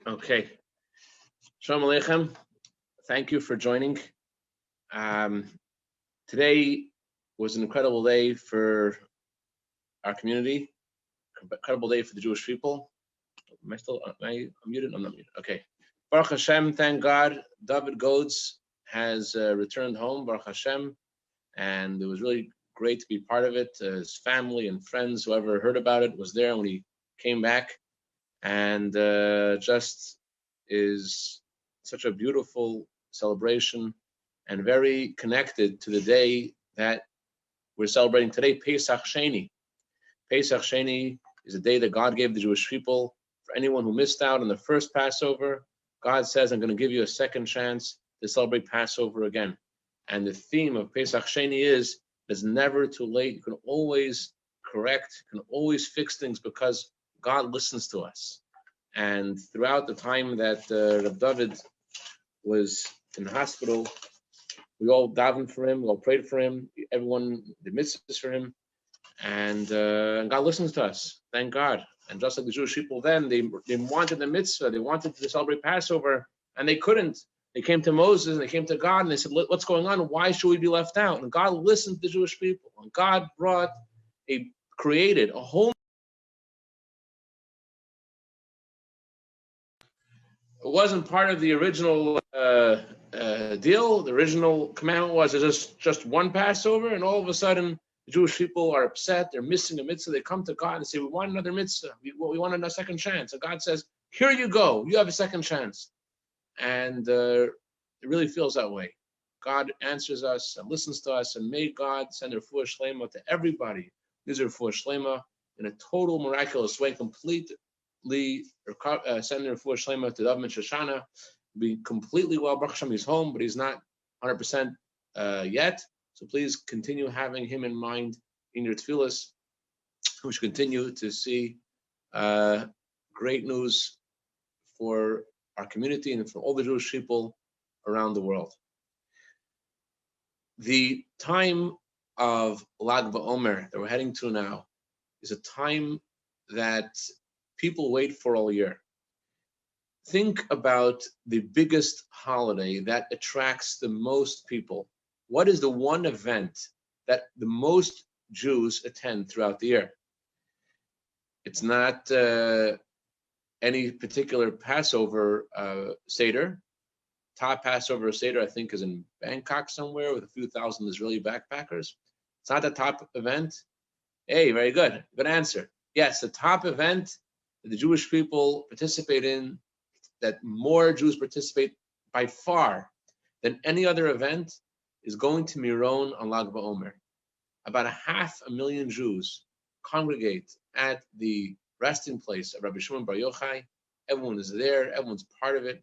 Okay. Shalom Aleichem. Thank you for joining. Today was an incredible day for our community, incredible day for the Jewish people. Am I muted? I'm not muted. Okay. Baruch Hashem, thank God. David Godes has returned home, Baruch Hashem, and it was really great to be part of it. His family and friends, whoever heard about it, was there when he came back, and just is such a beautiful celebration and very connected to the day that we're celebrating today, Pesach Sheni. Pesach Sheni is a day that God gave the Jewish people. For anyone who missed out on the first Passover, God says, I'm going to give you a second chance to celebrate Passover again. And the theme of Pesach Sheni is, it's never too late. You can always correct, you can always fix things because God listens to us. And throughout the time that Rabbi David was in the hospital, we all davened for him, we all prayed for him, everyone did mitzvahs for him, and God listens to us, thank God. And just like the Jewish people then, they wanted the mitzvah, they wanted to celebrate Passover, and they couldn't. They came to Moses, and they came to God, and they said, what's going on? Why should we be left out? And God listened to the Jewish people, and God created a whole. It wasn't part of the original deal. The original commandment was just one Passover, and all of a sudden the Jewish people are upset. They're missing a mitzvah. They come to God and say, we want another mitzvah. We want another second chance. And God says, here you go. You have a second chance. And it really feels that way. God answers us and listens to us, and may God send a refuah shlema to everybody. These are refuah shlema in a total miraculous way, completely send a refuah shlema to David and Shoshana, be completely well. Baruch Hashem, he's home, but he's not 100% yet. So please continue having him in mind in your tefillas. We should continue to see great news for our community and for all the Jewish people around the world. The time of Lag Baomer that we're heading to now is a time that people wait for all year. Think about the biggest holiday that attracts the most people. What is the one event that the most Jews attend throughout the year? It's not any particular Passover Seder. Top Passover Seder, I think, is in Bangkok somewhere with a few thousand Israeli backpackers. It's not the top event. Hey, very good. Good answer. Yes, the top event that the Jewish people participate in, that more Jews participate by far than any other event, is going to Miron on Lag Baomer. About 500,000 Jews congregate at the resting place of Rabbi Shimon Bar Yochai. Everyone is there, everyone's part of it.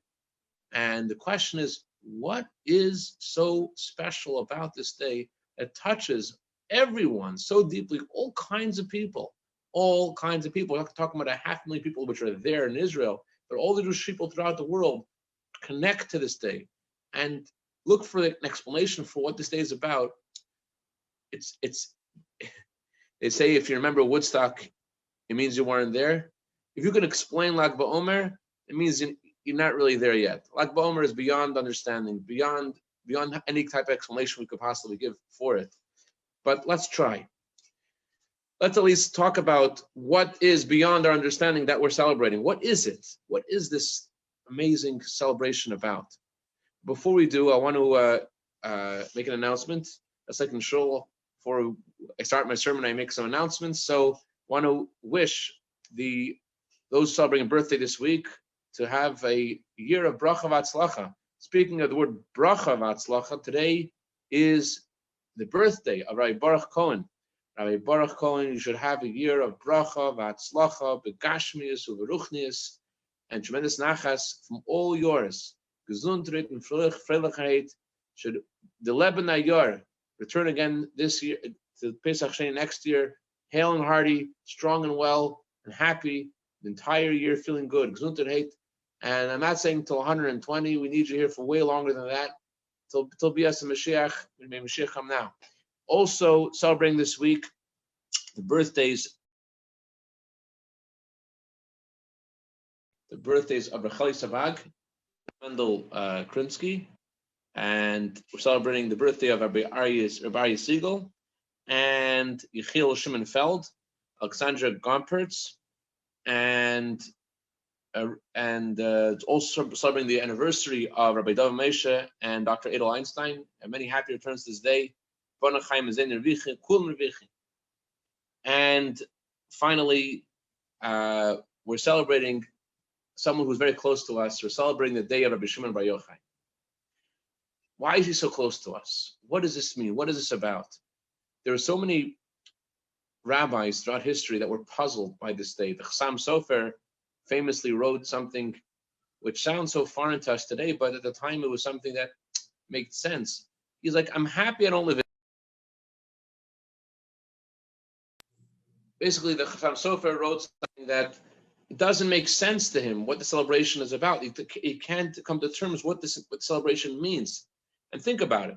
And the question is, what is so special about this day that touches everyone so deeply, all kinds of people? All kinds of people. We're not talking about 500,000 people which are there in Israel, but all the Jewish people throughout the world connect to this day and look for an explanation for what this day is about. They say if you remember Woodstock, it means you weren't there. If you can explain Lag Baomer, it means you're not really there yet. Lag Baomer is beyond understanding, beyond any type of explanation we could possibly give for it. But let's try. Let's at least talk about what is beyond our understanding that we're celebrating. What is it? What is this amazing celebration about? Before we do, I want to make an announcement. As like in shul, before I start my sermon, I make some announcements. So I want to wish those celebrating birthday this week to have a year of bracha v'atzlacha. Speaking of the word bracha v'atzlacha, today is the birthday of Rabbi Baruch Cohen. Rabbi Baruch Cohen, you should have a year of bracha, v'atzlacha, begashmius, uveruchnius, and tremendous nachas from all yours. Gesundheit and Freiligkeit. Should the Leben Ayor return again this year to Pesach Sheni next year, hale and hearty, strong and well, and happy, the entire year feeling good. Gesundheit. And I'm not saying till 120. We need you here for way longer than that. Till Bias and Mashiach. May Mashiach come now. Also celebrating this week the birthdays the birthdays of Racheli Savag, Mendel Krinsky, and we're celebrating the birthday of Rabbi Aryeh Siegel, and Yechiel Shimonfeld, Alexandra Gompertz, and also celebrating the anniversary of Rabbi Moshe and Dr. Adel Einstein, and many happy returns this day. And finally, we're celebrating someone who's very close to us. We're celebrating the day of Rabbi Shimon Bar Yochai. Why is he so close to us? What does this mean? What is this about? There are so many rabbis throughout history that were puzzled by this day. The Chassam Sofer famously wrote something which sounds so foreign to us today, but at the time it was something that made sense. He's like, I'm happy I don't live in. Basically, the Chassam Sofer wrote something that it doesn't make sense to him what the celebration is about. He can't come to terms what celebration means. And think about it.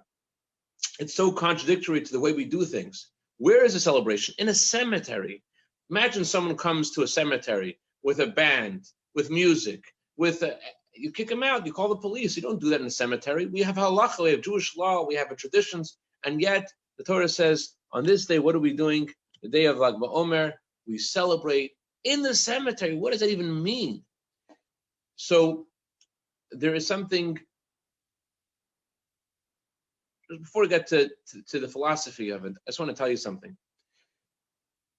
It's so contradictory to the way we do things. Where is a celebration? In a cemetery. Imagine someone comes to a cemetery with a band, with music, you kick them out, you call the police. You don't do that in a cemetery. We have halacha, we have Jewish law, we have traditions, and yet the Torah says, on this day, what are we doing? The day of Baomer, we celebrate in the cemetery. What does that even mean? So there is something, before we get to the philosophy of it, I just want to tell you something.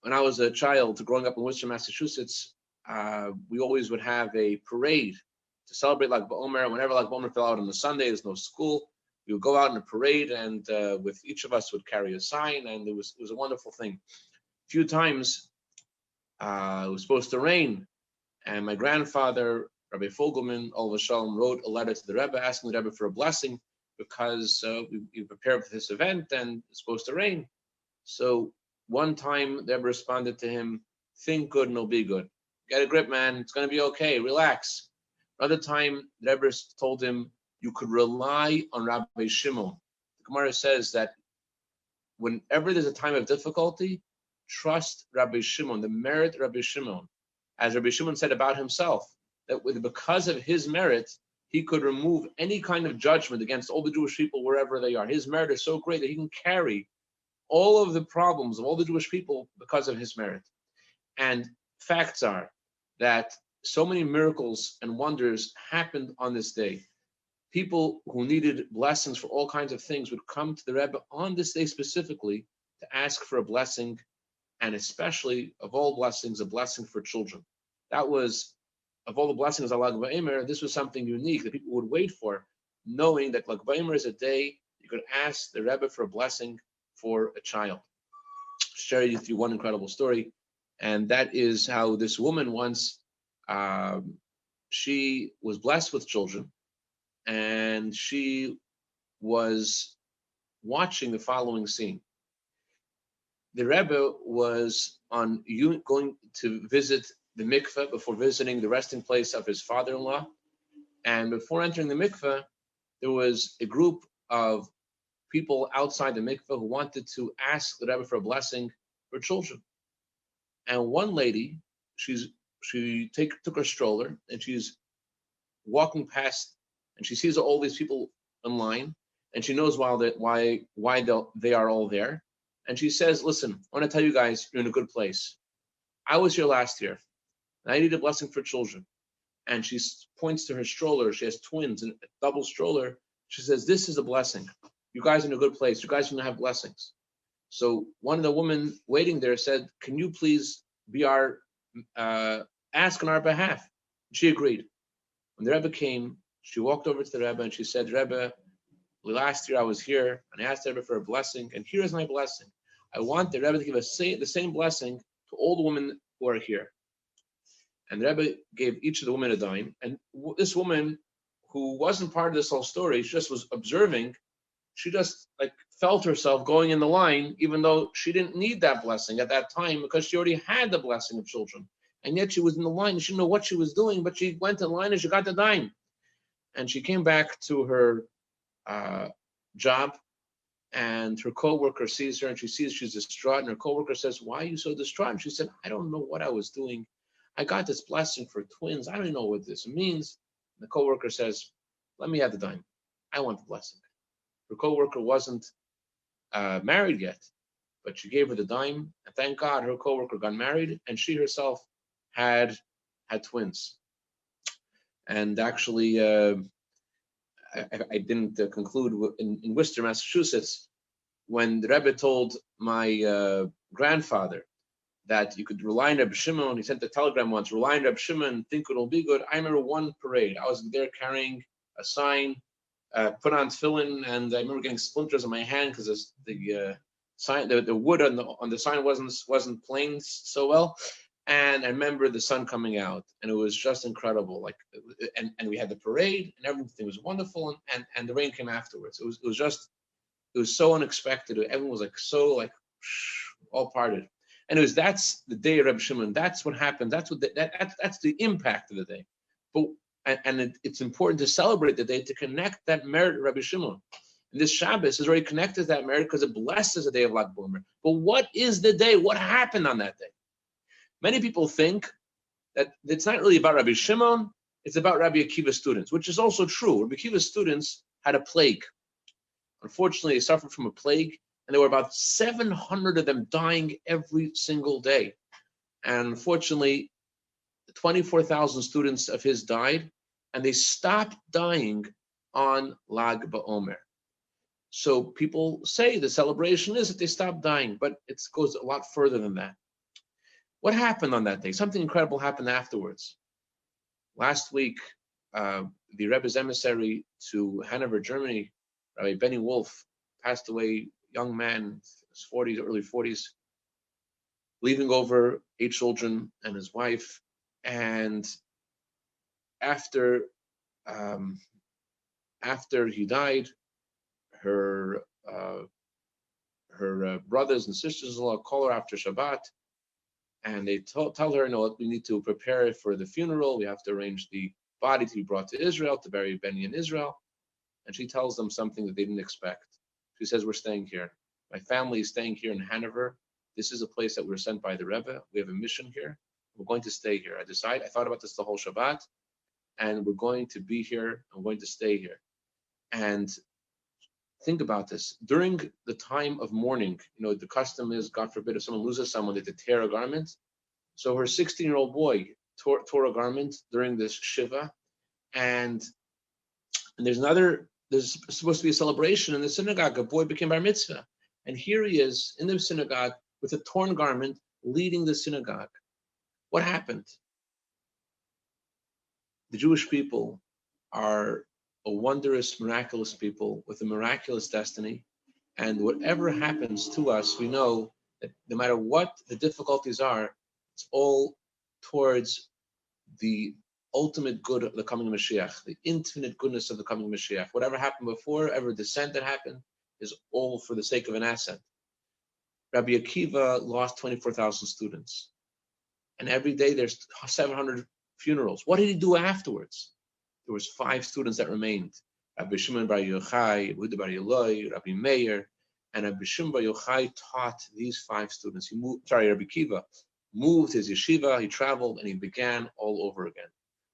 When I was a child, growing up in Worcester, Massachusetts, we always would have a parade to celebrate Lag Baomer. Whenever Lag Baomer fell out on a Sunday, there's no school. We would go out in a parade, and with each of us would carry a sign, and it was a wonderful thing. A few times it was supposed to rain, and my grandfather, Rabbi Fogelman, shalom, wrote a letter to the Rebbe asking the Rebbe for a blessing because we prepared for this event and it's supposed to rain. So one time the Rebbe responded to him, think good and it'll be good. Get a grip, man. It's going to be okay. Relax. Another time, the Rebbe told him, you could rely on Rabbi Shimon. The Gemara says that whenever there's a time of difficulty, trust Rabbi Shimon, the merit of Rabbi Shimon. As Rabbi Shimon said about himself, that because of his merit, he could remove any kind of judgment against all the Jewish people wherever they are. His merit is so great that he can carry all of the problems of all the Jewish people because of his merit. And facts are that so many miracles and wonders happened on this day. People who needed blessings for all kinds of things would come to the Rebbe on this day specifically to ask for a blessing, and especially, of all blessings, a blessing for children. That was, of all the blessings of Lag Baomer, this was something unique that people would wait for, knowing that Lag Baomer is a day you could ask the Rebbe for a blessing for a child. I'll share with you one incredible story, and that is how this woman once, she was blessed with children, and she was watching the following scene. The Rebbe was going to visit the mikveh before visiting the resting place of his father-in-law, and before entering the mikveh, there was a group of people outside the mikveh who wanted to ask the Rebbe for a blessing for children. And one lady, she took her stroller and she's walking past, and she sees all these people in line, and she knows why they are all there. And she says, listen, I want to tell you guys, you're in a good place. I was here last year, and I need a blessing for children. And she points to her stroller. She has twins, and a double stroller. She says, this is a blessing. You guys are in a good place. You guys are going to have blessings. So one of the women waiting there said, can you please be our, ask on our behalf? She agreed. When the Rebbe came, she walked over to the Rebbe and she said, Rebbe, last year I was here and I asked the Rebbe for a blessing, and here is my blessing. I want the Rebbe to give the same blessing to all the women who are here. And the Rebbe gave each of the women a dime. And this woman, who wasn't part of this whole story, she just was observing, she just felt herself going in the line, even though she didn't need that blessing at that time because she already had the blessing of children. And yet she was in the line. She didn't know what she was doing, but she went in line and she got the dime. And she came back to her job, and her coworker sees her and she sees she's distraught, and her coworker says, why are you so distraught? And she said, I don't know what I was doing. I got this blessing for twins. I don't know what this means. The coworker says, let me have the dime. I want the blessing. Her coworker wasn't married yet, but she gave her the dime, and thank God her coworker got married, and she herself had twins. And actually, I didn't conclude in Worcester, Massachusetts, when the Rebbe told my grandfather that you could rely on Rabbi Shimon. He sent a telegram once, rely on Rabbi Shimon, think it'll be good. I remember one parade. I was there carrying a sign, put on tefillin, and I remember getting splinters on my hand because the sign, the wood on the sign wasn't planed so well. And I remember the sun coming out, and it was just incredible. Like, and we had the parade, and everything was wonderful, and the rain came afterwards. It was so unexpected. Everyone was like all parted. And that's the day of Rabbi Shimon. That's what happened. That's what that's the impact of the day. But it's important to celebrate the day, to connect that merit to Rabbi Shimon. And this Shabbos is already connected to that merit because it blesses the day of Lag Baomer. But what is the day? What happened on that day? Many people think that it's not really about Rabbi Shimon, it's about Rabbi Akiva's students, which is also true. Rabbi Akiva's students had a plague. Unfortunately, they suffered from a plague, and there were about 700 of them dying every single day. And unfortunately, 24,000 students of his died, and they stopped dying on Lag Baomer. So people say the celebration is that they stopped dying, but it goes a lot further than that. What happened on that day? Something incredible happened afterwards. Last week, the Rebbe's emissary to Hanover, Germany, Rabbi Benny Wolf, passed away, young man, his 40s, early 40s, leaving over 8 children and his wife. And after he died, her brothers and sisters-in-law call her after Shabbat, and they tell her, no, we need to prepare for the funeral. We have to arrange the body to be brought to Israel, to bury Benny in Israel. And she tells them something that they didn't expect. She says, we're staying here. My family is staying here in Hanover. This is a place that we're sent by the Rebbe. We have a mission here. We're going to stay here. I thought about this the whole Shabbat, and we're going to be here. I'm going to stay here. And think about this. During the time of mourning, the custom is, God forbid, if someone loses someone, they tear a garment. So her 16-year-old boy tore a garment during this Shiva. And there's supposed to be a celebration in the synagogue. A boy became bar mitzvah. And here he is in the synagogue with a torn garment leading the synagogue. What happened? The Jewish people are a wondrous, miraculous people with a miraculous destiny. And whatever happens to us, we know that no matter what the difficulties are, it's all towards the ultimate good of the coming Mashiach, the infinite goodness of the coming Mashiach. Whatever happened before, every descent that happened, is all for the sake of an ascent. Rabbi Akiva lost 24,000 students. And every day there's 700 funerals. What did he do afterwards? There was 5 students that remained. Rabbi Shimon bar Yochai, Yehuda bar Eloi, Rabbi Meir, and Rabbi Shimon bar Yochai taught these 5 students. Rabbi Akiva moved his yeshiva, he traveled, and he began all over again.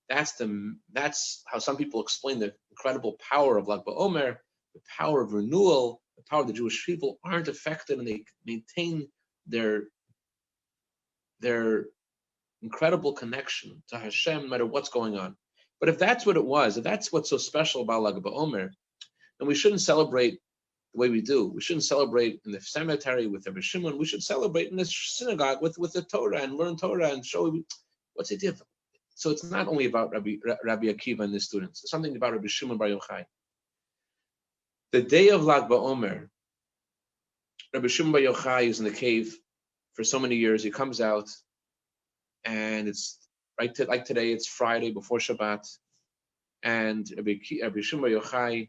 That's how some people explain the incredible power of Lag Baomer, the power of renewal, the power of the Jewish people aren't affected, and they maintain their incredible connection to Hashem no matter what's going on. But if that's what it was, if that's what's so special about Lag Baomer, then we shouldn't celebrate the way we do. We shouldn't celebrate in the cemetery with Rabbi Shimon. We should celebrate in the synagogue with the Torah and learn Torah and show what's the difference. So it's not only about Rabbi Akiva and his students. It's something about Rabbi Shimon bar Yochai. The day of Lag Baomer, Rabbi Shimon bar Yochai is in the cave for so many years. He comes out, and it's like today, it's Friday before Shabbat, and Rabbi Shimon bar Yochai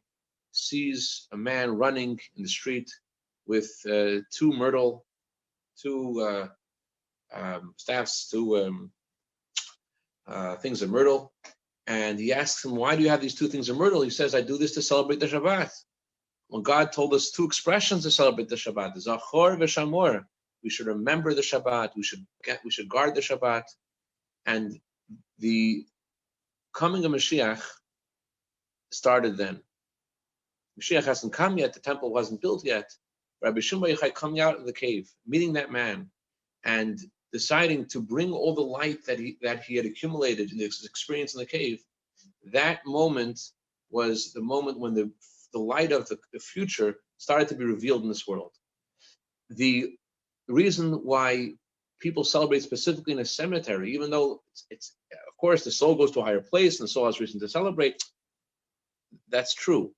sees a man running in the street with 2 staffs, 2 things of myrtle, and he asks him, why do you have these 2 things of myrtle? He says, I do this to celebrate the Shabbat. Well, God told us 2 expressions to celebrate the Shabbat, Zachor v'Shamor. We should remember the Shabbat. We should guard the Shabbat. And the coming of Mashiach started then. Mashiach hasn't come yet, the temple wasn't built yet. Rabbi Shimon Bar Yochai coming out of the cave, meeting that man, and deciding to bring all the light that he had accumulated in his experience in the cave. That moment was the moment when the light of the future started to be revealed in this world. The reason why people celebrate specifically in a cemetery, even though it's of course the soul goes to a higher place and the soul has reason to celebrate, that's true.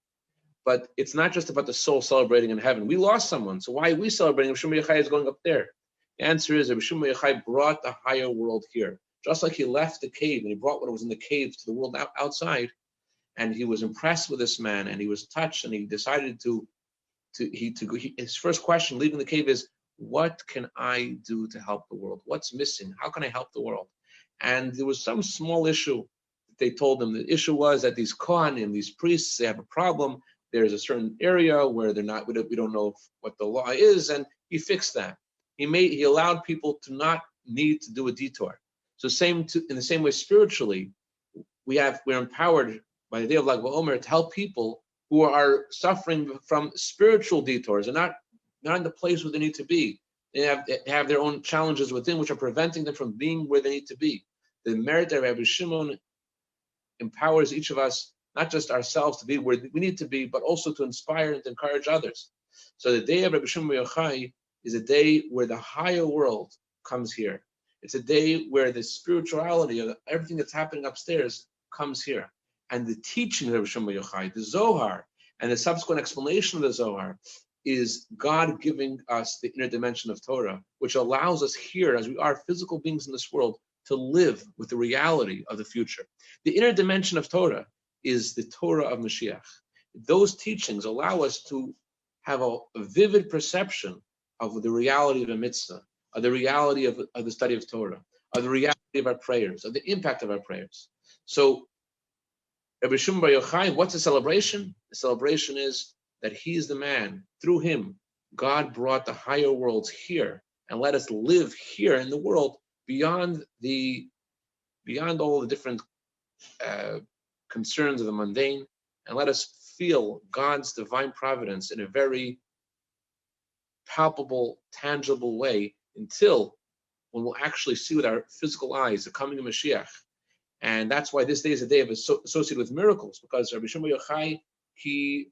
But it's not just about the soul celebrating in heaven. We lost someone, so why are we celebrating if Shimon Bar Yochai is going up there? The answer is that Shimon Bar Yochai brought the higher world here. Just like he left the cave and he brought what was in the cave to the world outside, and he was impressed with this man and he was touched and he decided to go. His first question leaving the cave is, what can I do to help the world? What's missing? How can I help the world? And there was some small issue that they told him. The issue was that these Kohanim, these priests, they have a problem. There's a certain area where they're not, we don't know what the law is, and he fixed that. He allowed people to not need to do a detour. So in the same way, spiritually, we're empowered by the day of Baomer to help people who are suffering from spiritual detours and not in the place where they need to be. They have their own challenges within which are preventing them from being where they need to be. The merit of Rabbi Shimon empowers each of us, not just ourselves to be where we need to be, but also to inspire and to encourage others. So the day of Rabbi Shimon Bar Yochai is a day where the higher world comes here. It's a day where the spirituality of everything that's happening upstairs comes here. And the teaching of Rabbi Shimon Bar Yochai, the Zohar, and the subsequent explanation of the Zohar is God giving us the inner dimension of Torah, which allows us here, as we are physical beings in this world, to live with the reality of the future. The inner dimension of Torah is the Torah of Mashiach. Those teachings allow us to have a vivid perception of the reality of a mitzvah, of the reality of the study of Torah, of the reality of our prayers, of the impact of our prayers. So Rabbi Shimon Bar Yochai, what's the celebration? The celebration is that he is the man. Through him, God brought the higher worlds here and let us live here in the world beyond all the different concerns of the mundane, and let us feel God's divine providence in a very palpable, tangible way until when we'll actually see with our physical eyes the coming of Mashiach. And that's why this day is a day associated with miracles, because Rabbi Shimon Bar Yochai, he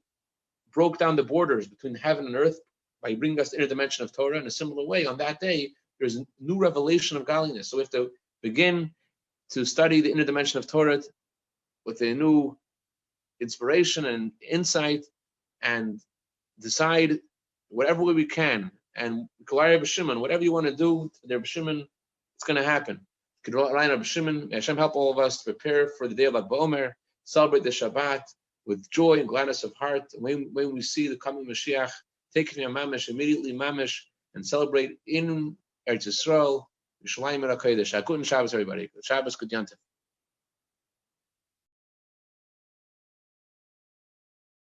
broke down the borders between heaven and earth by bringing us the inner dimension of Torah. In a similar way, on that day, there's a new revelation of godliness. So we have to begin to study the inner dimension of Torah with a new inspiration and insight, and decide whatever way we can. And Rabbi Shimon, whatever you want to do, Rabbi Shimon, it's going to happen. Rabbi Shimon, may Hashem help all of us to prepare for the day of Baomer, celebrate the Shabbat with joy and gladness of heart. When we see the coming Mashiach, take it from Mamish, immediately Mamish, and celebrate in Eretz Yisrael, Yerushalayim HaKodesh. Good Shabbos, everybody. Good Shabbos, good Yantif.